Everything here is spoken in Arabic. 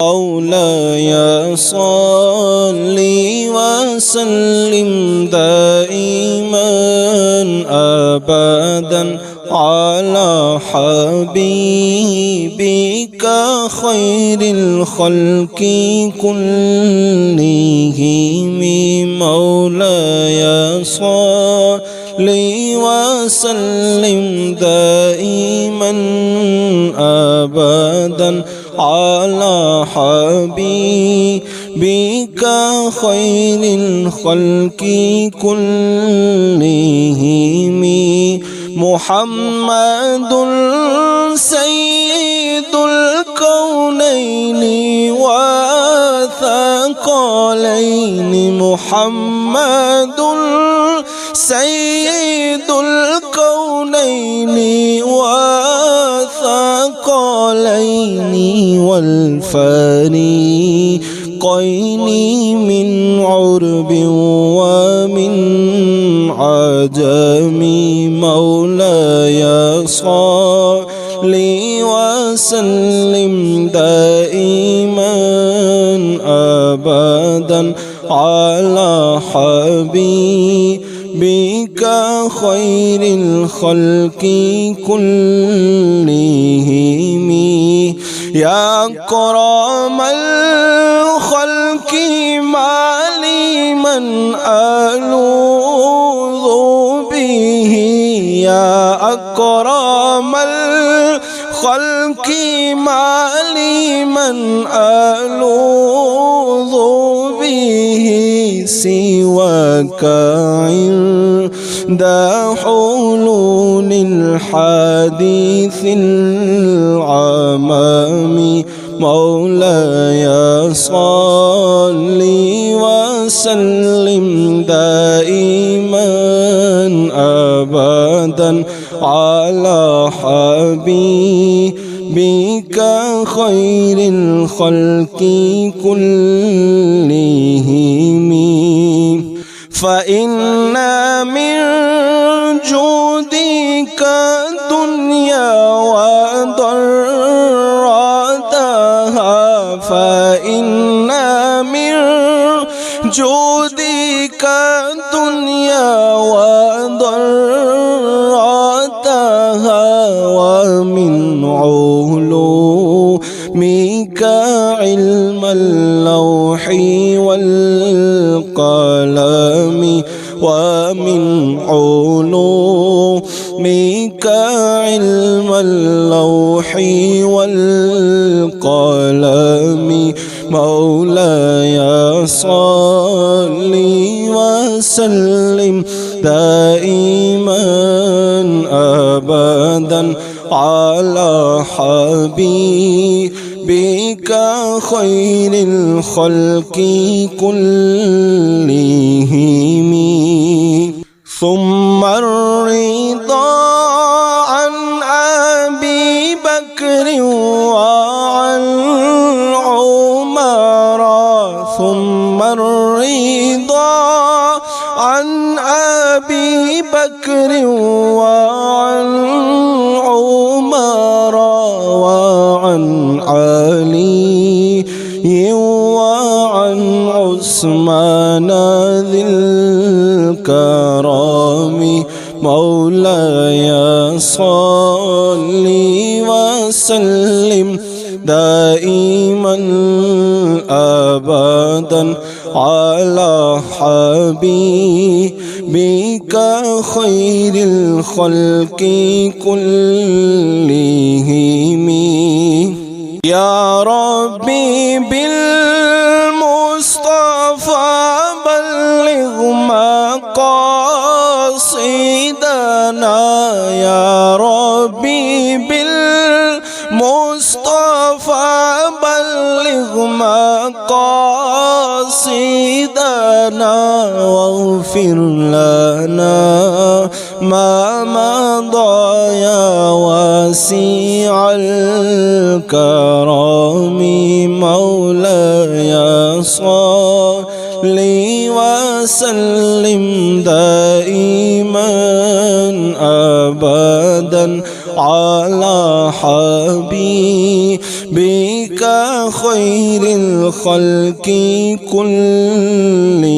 مولاي صل وسلم دائما أبدا على حبيبك خير الخلق كلهم. مولاي صل وسلم دائما أبدا على حبيبك خير الخلق كلهم. محمد سيد الكونين والثقلين. محمد سيد الكونين والثقلين والفريقين من عرب ومن عجم. مولاي صل وسلم دائما أبدا على حبيبك خير الخلق كلهم. يا أكرم الخلق ما لي من ألوذ به. يا أكرم الخلق ما لي من ألوذ به سواك عند حلول الحديث العمام. مولاي صل وسلم دائما أبدا على حبيبك خير الخلق كلهم. فإن من جودك الدنيا وضرتها. فإن من جودك الدنيا وضرتها ومن علومك علم اللوح والقلم. ومن علومك علم اللوح والقلم. مولاي صل وسلم دائما أبدا على حبيبك خير الخلق كلهم. ثم الرضا عن أبي بكر وعن عمر. ثم الرضا عن أبي بكر وعن عمر وعن علي وعن عثمان ذي الكرام. مولاي صل وسلم دائما أبدا على حبيبك خير الخلق كلهم. يا ربي بالمصطفى بلغ مقاصدنا. يا ربي بالمصطفى بلغ مقاصدنا. واغفر لنا ما مضى يا واسع الكرم. مولاي صل وسلم دائما أبدا على حبيبك خير الخلق كلهم